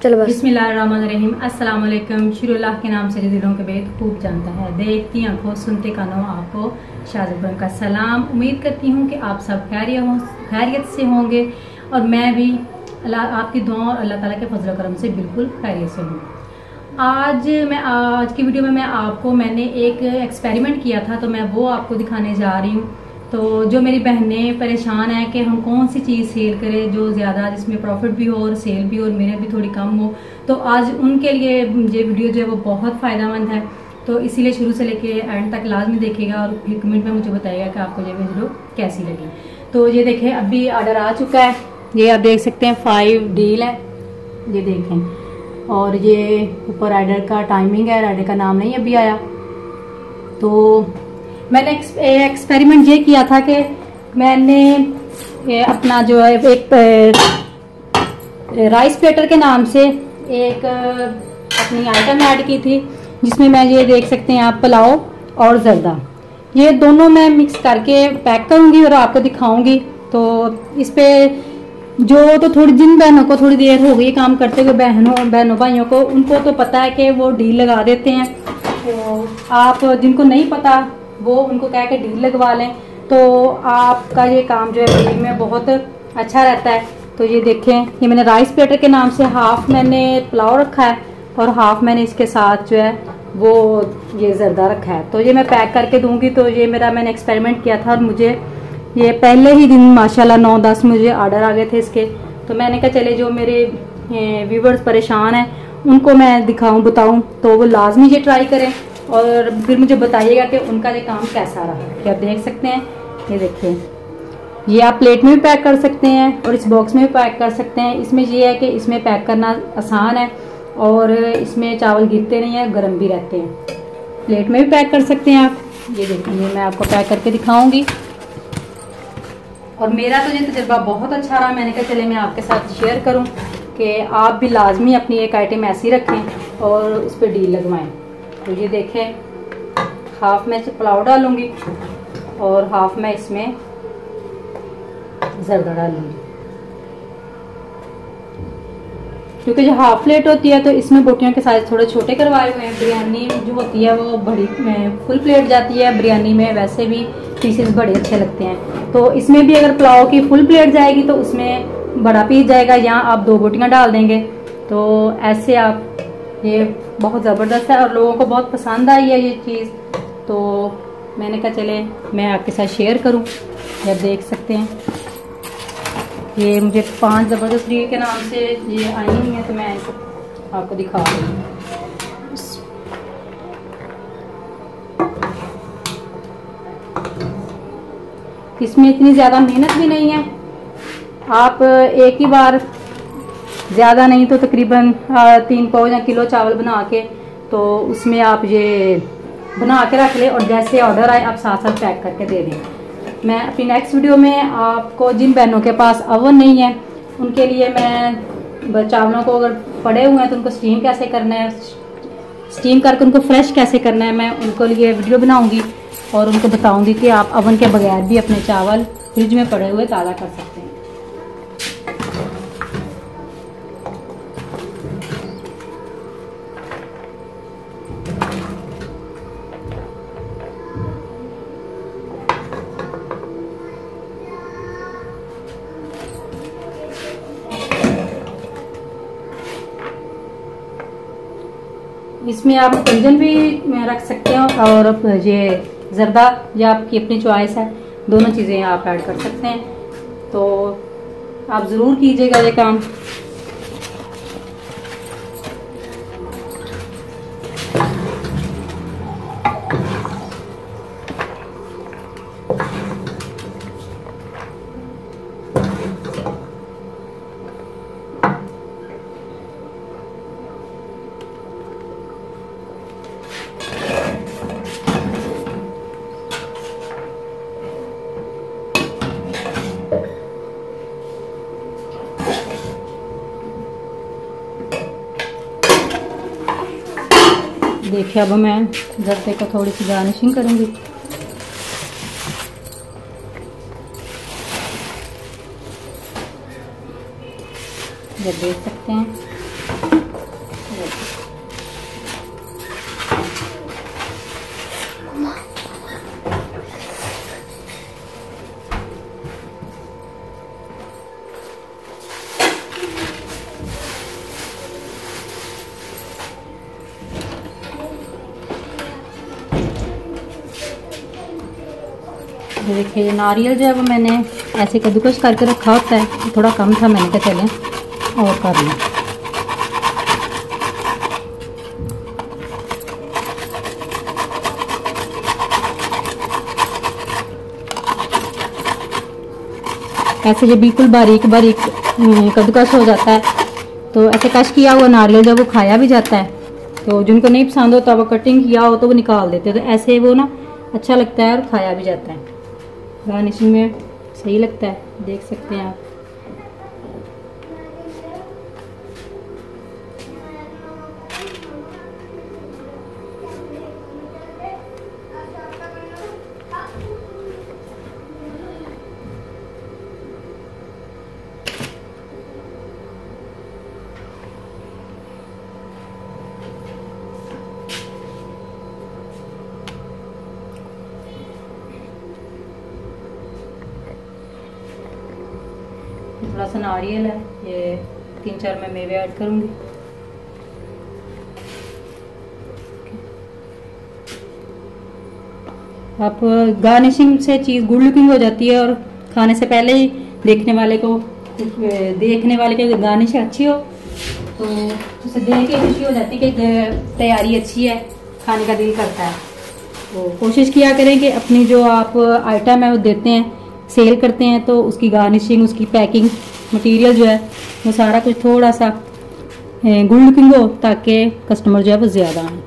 चलो बस। बिस्मिल्लाहिर्रहमानिर्रहीम। अस्सलाम वालेकुम। शुरुल्लाह के नाम से जो दिलों के भेद खूब जानता है, देखती आंखों सुनते कानों आपको शाज़िब का सलाम। उम्मीद करती हूँ कि आप सब खैरियत से होंगे और मैं भी आपकी दुआ और अल्लाह ताला के फजल करम से बिल्कुल खैरियत से हूँ। आज की वीडियो में मैंने एक एक्सपेरिमेंट किया था, तो मैं वो आपको दिखाने जा रही हूँ। तो जो मेरी बहनें परेशान हैं कि हम कौन सी चीज़ सेल करें जो ज़्यादा, जिसमें प्रॉफिट भी हो और सेल भी हो और मेरे भी थोड़ी कम हो, तो आज उनके लिए ये वीडियो जो है वो बहुत फ़ायदेमंद है। तो इसीलिए शुरू से लेके एंड तक लाजमी देखिएगा और फिर कमेंट में मुझे बताइएगा कि आपको ये वीडियो कैसी लगी। तो ये देखें, अभी ऑर्डर आ चुका है। ये आप देख सकते हैं 5 डील है, ये देखें। और ये ऊपर राइडर का टाइमिंग है, राइडर का नाम नहीं अभी आया। तो मैंने एक्सपेरिमेंट ये किया था कि मैंने अपना जो है एक राइस प्लेटर के नाम से एक अपनी आइटम ऐड की थी, जिसमें मैं ये देख सकते हैं आप पुलाव और जर्दा, ये दोनों मैं मिक्स करके पैक करूंगी और आपको दिखाऊंगी। तो इस पे जो तो थोड़ी जिन बहनों को थोड़ी देर हो गई काम करते हुए, बहनों भाइयों को, उनको तो पता है कि वो डील लगा देते हैं। तो आप जिनको नहीं पता वो उनको कह के डील लगवा लें, तो आपका ये काम जो है डील में बहुत अच्छा रहता है। तो ये देखें, ये मैंने राइस प्लेटर के नाम से हाफ मैंने पुलाव रखा है और हाफ मैंने इसके साथ जो है वो ये जर्दा रखा है। तो ये मैं पैक करके दूंगी। तो ये मैंने एक्सपेरिमेंट किया था और मुझे ये पहले ही दिन माशाल्लाह 9-10 मुझे ऑर्डर आ गए थे इसके। तो मैंने कहा चले जो मेरे व्यूवर्स परेशान हैं उनको मैं बताऊं, तो वो लाजमी ये ट्राई करें और फिर मुझे बताइएगा कि उनका ये काम कैसा रहा। कि आप देख सकते हैं, ये देखिए, ये आप प्लेट में भी पैक कर सकते हैं और इस बॉक्स में भी पैक कर सकते हैं। इसमें ये है कि इसमें पैक करना आसान है और इसमें चावल गिरते नहीं है, गर्म भी रहते हैं। प्लेट में भी पैक कर सकते हैं आप। ये देखिए, मैं आपको पैक करके दिखाऊंगी और मेरा तो ये तजुर्बा बहुत अच्छा रहा। मैंने कहा चले मैं आपके साथ शेयर करूं कि आप भी लाजमी अपनी एक आइटम ऐसी रखें और उस पर डील लगवाएं। तो ये देखें, हाफ मैं पुलाव डालूंगी और हाफ मैं इसमें जर्दा डालूंगी, क्योंकि जो हाफ प्लेट होती है तो इसमें बोटियों के साइज थोड़े छोटे करवाए हुए हैं। बिरयानी जो होती है वो बड़ी फुल प्लेट जाती है, बिरयानी में वैसे भी पीसेस बड़े अच्छे लगते हैं। तो इसमें भी अगर पुलाव की फुल प्लेट जाएगी तो उसमें बड़ा पीस जाएगा, यहाँ आप 2 बोटियां डाल देंगे। तो ऐसे आप, ये बहुत ज़बरदस्त है और लोगों को बहुत पसंद आई है ये चीज़। तो मैंने कहा चले मैं आपके साथ शेयर करूं। आप देख सकते हैं, ये मुझे 5 ज़बरदस्त रील के नाम से ये आई हुई है, तो मैं आपको दिखा रही हूँ। इसमें इतनी ज़्यादा मेहनत भी नहीं है। आप एक ही बार, ज़्यादा नहीं तो तकरीबन 3 पाव या किलो चावल बना के, तो उसमें आप ये बना के रख ले और जैसे ऑर्डर आए आप साथ साथ पैक करके दे दें। मैं अपनी नेक्स्ट वीडियो में आपको, जिन बहनों के पास अवन नहीं है उनके लिए मैं चावलों को अगर पड़े हुए हैं तो उनको स्टीम कैसे करना है, स्टीम करके उनको फ्रेश कैसे करना है, मैं उनको लिए वीडियो बनाऊंगी और उनको बताऊंगी कि आप अवन के बगैर भी अपने चावल फ्रिज में पड़े हुए ताज़ा कर सकते हैं। इसमें आप कंजन भी रख सकते हैं और ये जर्दा, या आपकी अपनी चॉइस है, दोनों चीज़ें आप ऐड कर सकते हैं। तो आप ज़रूर कीजिएगा ये काम। देखिए, अब मैं जर्दे को थोड़ी सी गार्निशिंग करूंगी। ये देख सकते हैं। ये देखिए नारियल जो है वो मैंने ऐसे कद्दूकस करके रखा होता है, थोड़ा कम था, मैंने कहा चलें और कर लें। ऐसे जब बिल्कुल बारीक बारीक कद्दूकस हो जाता है तो ऐसे कश किया हुआ नारियल जब वो खाया भी जाता है, तो जिनको नहीं पसंद होता वो कटिंग किया हो तो वो निकाल देते हैं, तो ऐसे वो ना अच्छा लगता है और खाया भी जाता है, गार्निशिंग में सही लगता है, देख सकते हैं आप। थोड़ा सा नारियल है, ये 3-4 मैं मेवे ऐड करूंगी। आप गार्निशिंग से चीज़ गुड लुकिंग हो जाती है और खाने से पहले ही देखने वाले की गार्निश अच्छी हो तो उसे देख के खुशी हो जाती है कि तैयारी अच्छी है, खाने का दिल करता है। तो कोशिश किया करें कि अपनी जो आप आइटम है वो देते हैं, सेल करते हैं, तो उसकी गार्निशिंग, उसकी पैकिंग मटेरियल जो है वो सारा कुछ थोड़ा सा गुड लुकिंग हो ताकि कस्टमर जो है वो ज़्यादा आए।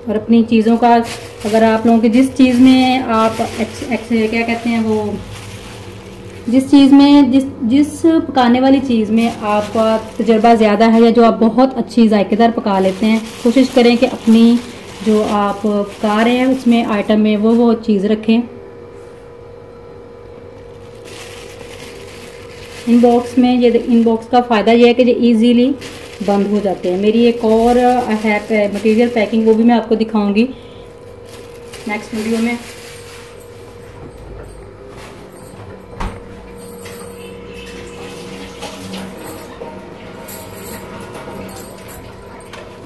और अपनी चीज़ों का अगर आप लोगों की जिस चीज़ में आप क्या कहते हैं वो जिस चीज़ में जिस पकाने वाली चीज़ में आपका तजर्बा ज़्यादा है या जो आप बहुत अच्छी जायकेदार पका लेते हैं, कोशिश करें कि अपनी जो आप पका रहे हैं उसमें आइटम में वो चीज़ रखें। इनबॉक्स में ये इनबॉक्स का फ़ायदा ये है कि ये इजीली बंद हो जाते हैं। मेरी एक और है मटेरियल पैकिंग, वो भी मैं आपको दिखाऊंगी नेक्स्ट वीडियो में।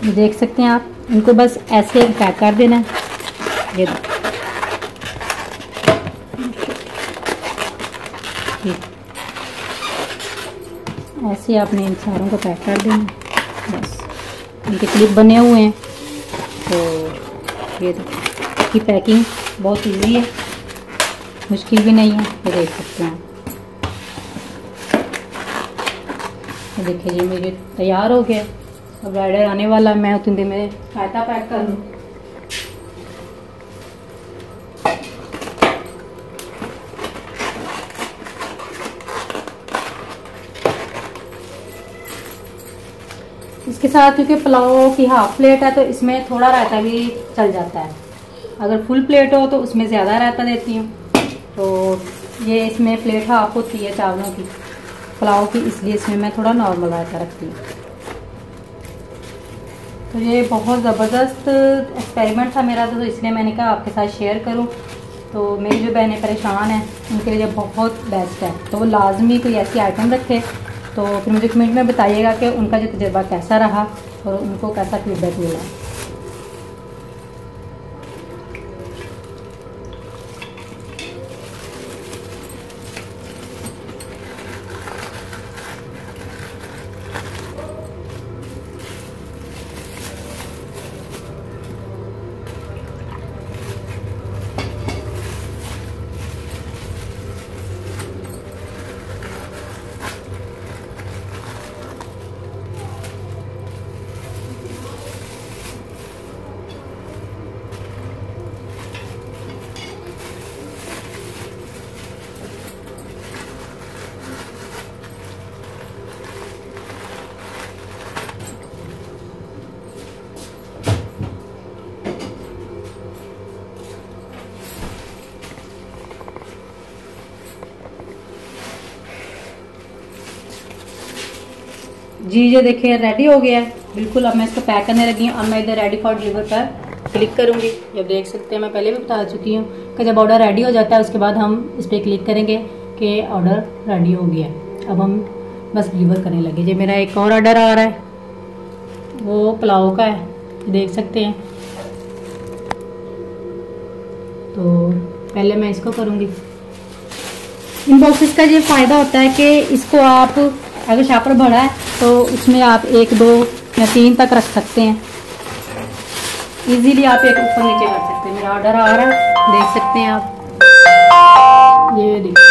देख सकते हैं आप, इनको बस ऐसे पैक कर देना है। ये ऐसे आपने इन सारों को पैक कर देना, बस इनके क्लिप बने हुए हैं। तो ये देखिए पैकिंग बहुत इजी है, मुश्किल भी नहीं है, ये देख सकते हैं। ये देखिए जी मेरे तैयार हो गया। अब राइडर आने वाला, मैं उतनी देर में रायता पैक कर लूँ। इसके साथ क्योंकि पुलाव की हाफ प्लेट है तो इसमें थोड़ा रायता भी चल जाता है। अगर फुल प्लेट हो तो उसमें ज़्यादा रायता देती हूँ, तो ये इसमें प्लेट हाफ होती है चावलों की पुलाव की, इसलिए इसमें मैं थोड़ा नॉर्मल रायता रखती हूँ। तो ये बहुत ज़बरदस्त एक्सपेरिमेंट था मेरा, तो इसलिए मैंने कहा आपके साथ शेयर करूं। तो मेरी जो बहनें परेशान हैं उनके लिए बहुत बेस्ट है, तो वो लाजमी कोई ऐसी आइटम रखे। तो फिर मुझे कमेंट में बताइएगा कि उनका जो तजुर्बा कैसा रहा और उनको कैसा फीडबैक मिला। जी ये देखिए रेडी हो गया है बिल्कुल। अब मैं इसको पैक करने लगी हूँ। अब मैं इधर रेडी फॉर डिलीवर पर क्लिक करूँगी। जब देख सकते हैं, मैं पहले भी बता चुकी हूँ कि जब ऑर्डर रेडी हो जाता है उसके बाद हम इस पर क्लिक करेंगे कि ऑर्डर रेडी हो गया। अब हम बस डिलीवर करने लगे। ये मेरा एक और ऑर्डर आ रहा है, वो पुलाव का है, देख सकते हैं। तो पहले मैं इसको करूँगी। इन बॉक्सेस का ये फ़ायदा होता है कि इसको आप अगर शापर बड़ा है तो उसमें आप 1, 2 या 3 तक रख सकते हैं। इजीली आप एक ऊपर नीचे कर सकते हैं। मेरा ऑर्डर आ रहा है, देख सकते हैं आप। ये देखिए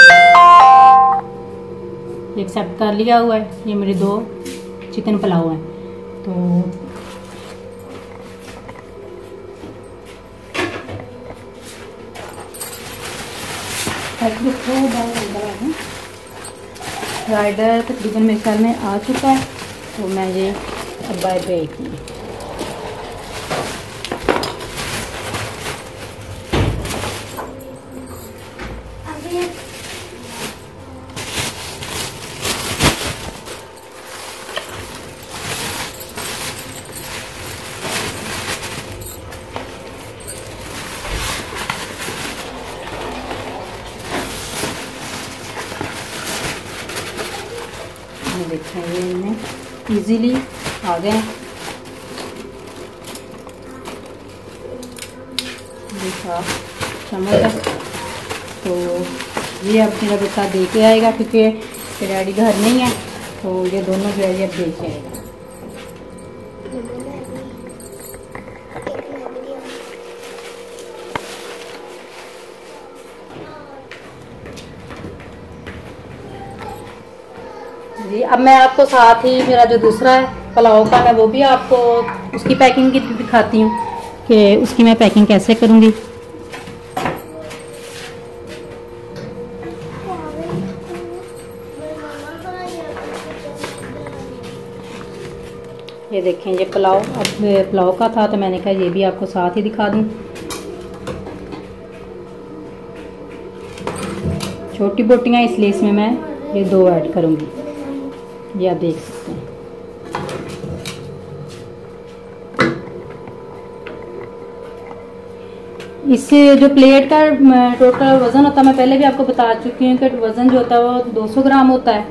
एक्सेप्ट कर लिया हुआ है। ये मेरे 2 चिकन पुलाव हैं। तो राइडर तकरीबन मेरे ख्याल में आ चुका है। तो मैं ये अब बाय ब्रेक में देखें ये इनमें ईजीली आ गए। चम्मच तो ये अब मेरा बेटा दे के आएगा क्योंकि डैडी घर नहीं है। तो ये दोनों जो है ये अब दे के आएगा। जी अब मैं आपको साथ ही मेरा जो दूसरा है पुलाव का, मैं वो भी आपको उसकी पैकिंग की दिखाती हूँ कि उसकी मैं पैकिंग कैसे करूँगी। ये देखें ये पुलाव, अब पुलाव का था तो मैंने कहा ये भी आपको साथ ही दिखा दूँ। छोटी बोटियाँ इसलिए इसमें मैं ये 2 ऐड करूँगी। ये आप देख सकते हैं। इससे जो प्लेट का टोटल वज़न होता है, मैं पहले भी आपको बता चुकी हूँ कि वज़न जो होता है वो 200 ग्राम होता है।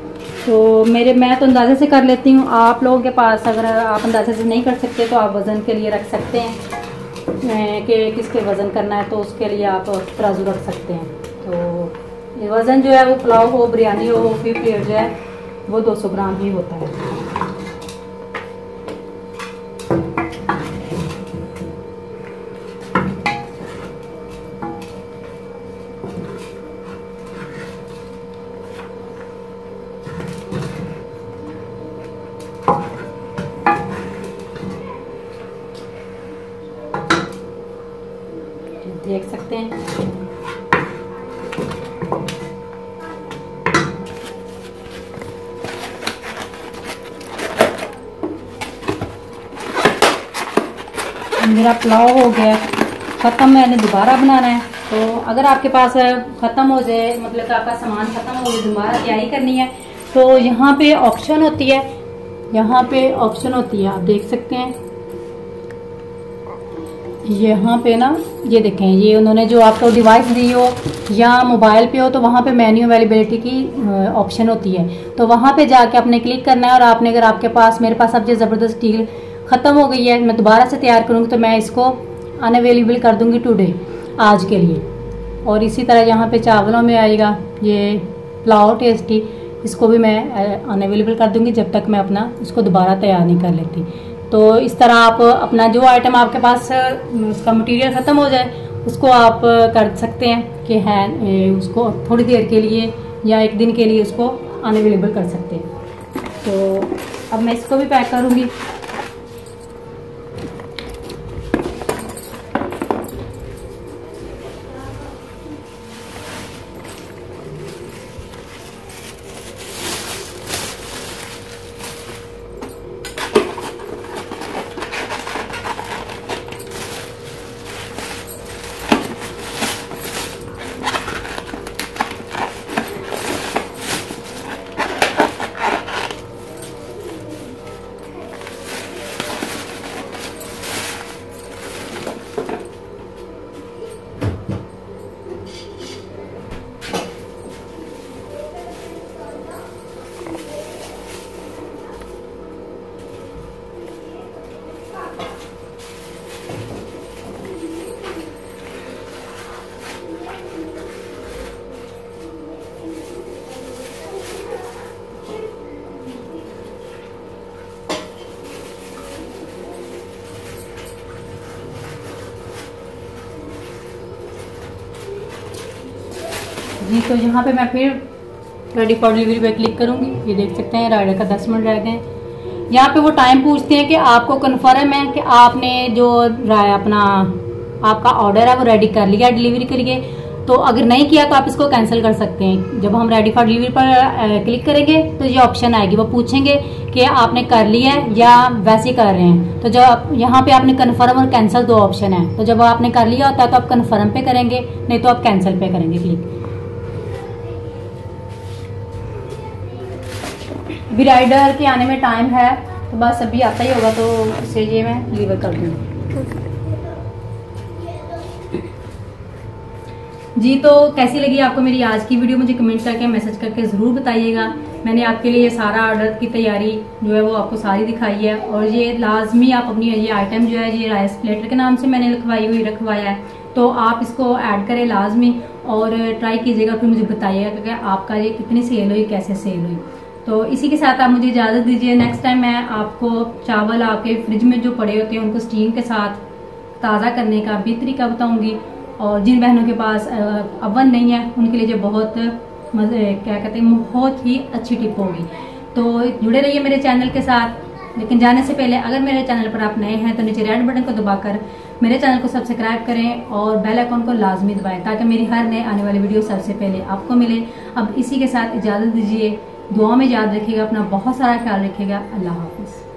तो मैं तो अंदाजे से कर लेती हूँ। आप लोगों के पास अगर आप अंदाजे से नहीं कर सकते तो आप वज़न के लिए रख सकते हैं कि किसके वज़न करना है, तो उसके लिए आप तराजू रख सकते हैं। तो ये वज़न जो है वो पुलाव हो, बिरयानी हो, फिर प्लेट जो है वो 200 ग्राम ही होता है। देख सकते हैं मेरा पुलाव हो गया ख़त्म। मैंने दोबारा बनाना है। तो अगर आपके पास ख़त्म हो जाए, मतलब कि आपका सामान ख़त्म हो जाए, दोबारा तैयारी करनी है, तो यहाँ पे ऑप्शन होती है, यहाँ पे ऑप्शन होती है, आप देख सकते हैं। यहाँ पे ना ये देखें, ये उन्होंने जो आपको डिवाइस दी हो या मोबाइल पे हो तो वहाँ पे मेन्यू अवेलेबिलिटी की ऑप्शन होती है। तो वहाँ पे जाके आपने क्लिक करना है और आपने अगर आपके पास, मेरे पास अब ये ज़बरदस्त डील ख़त्म हो गई है, मैं दोबारा से तैयार करूँगी तो मैं इसको अनअवेलेबल कर दूँगी टुडे, आज के लिए। और इसी तरह यहाँ पे चावलों में आएगा ये पुलाव टेस्टी, इसको भी मैं अनअवेलेबल कर दूँगी जब तक मैं अपना उसको दोबारा तैयार नहीं कर लेती। तो इस तरह आप अपना जो आइटम आपके पास उसका मटेरियल ख़त्म हो जाए उसको आप कर सकते हैं कि है उसको थोड़ी देर के लिए या 1 दिन के लिए उसको अनअवेलेबल कर सकते हैं। तो अब मैं इसको भी पैक करूँगी। जी तो यहाँ पे मैं फिर रेडी फॉर डिलीवरी पे क्लिक करूँगी। ये देख सकते हैं राइडर का 10 मिनट रह गए। यहाँ पे वो टाइम पूछते हैं कि आपको कन्फर्म है कि आपने जो अपना आपका ऑर्डर है वो रेडी कर लिया डिलीवरी के लिए। तो अगर नहीं किया तो आप इसको कैंसिल कर सकते हैं। जब हम रेडी फॉर डिलीवरी पर क्लिक करेंगे तो ये ऑप्शन आएगी, वो पूछेंगे कि आपने कर लिया है या वैसे कर रहे हैं। तो जब यहाँ पे आपने कन्फर्म और कैंसिल 2 ऑप्शन है, तो जब आपने कर लिया होता है तो आप कन्फर्म पे करेंगे, नहीं तो आप कैंसिल पे करेंगे क्लिक। अभी राइडर के आने में टाइम है, तो बस अभी आता ही होगा, तो इसे ये मैं डिलीवर कर दूँगी। जी तो कैसी लगी आपको मेरी आज की वीडियो, मुझे कमेंट करके मैसेज करके ज़रूर बताइएगा। मैंने आपके लिए ये सारा ऑर्डर की तैयारी जो है वो आपको सारी दिखाई है। और ये लाजमी आप अपनी ये आइटम जो है ये राइस प्लेटर के नाम से मैंने रखवाया है, तो आप इसको ऐड करें लाजमी और ट्राई कीजिएगा, फिर मुझे बताइएगा कि आपका ये कितनी सेल हुई, कैसे सेल हुई। तो इसी के साथ आप मुझे इजाज़त दीजिए। नेक्स्ट टाइम मैं आपको चावल आपके फ्रिज में जो पड़े होते हैं उनको स्टीम के साथ ताज़ा करने का भी तरीका बताऊँगी। और जिन बहनों के पास अवन नहीं है उनके लिए जो बहुत बहुत ही अच्छी टिप होगी। तो जुड़े रहिए मेरे चैनल के साथ। लेकिन जाने से पहले अगर मेरे चैनल पर आप नए हैं तो नीचे रेड बटन को दबाकर मेरे चैनल को सब्सक्राइब करें और बेल आइकन को लाजमी दबाएं, ताकि मेरी हर नए आने वाली वीडियो सबसे पहले आपको मिले। अब इसी के साथ इजाज़त दीजिए। दुआ में याद रखिएगा, अपना बहुत सारा ख्याल रखिएगा। अल्लाह हाफिज़।